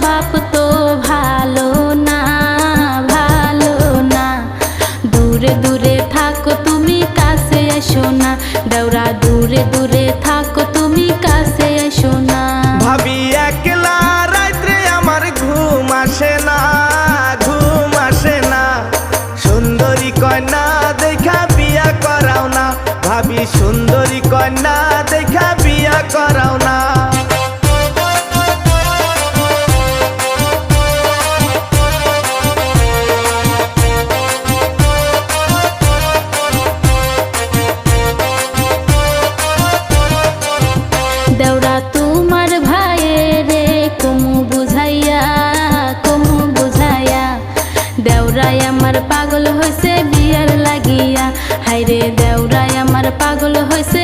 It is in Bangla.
বাপ তো ভালো না, ভালো না। দূরে দূরে থাকো তুমি, কাছে এসো না। দেওরা দূরে দূরে থাকো তুমি, কাছে এসো না। ভাবি একলা রাত্রে আমার ঘুম আসে না, ঘুম আসে না। সুন্দরী কন্যা দেখা বিয়া করাও না, ভাবি সুন্দরী কন্যা দেখা বিয়া করাও না। দেওরা তোমার ভাইয়েরে কমু বুঝাইয়া, কমু বুঝাইয়া। দেওরাই আমার পাগল হইছে বিয়ার লাগিয়া, হাইরে দেওরাই আমার পাগল হইছে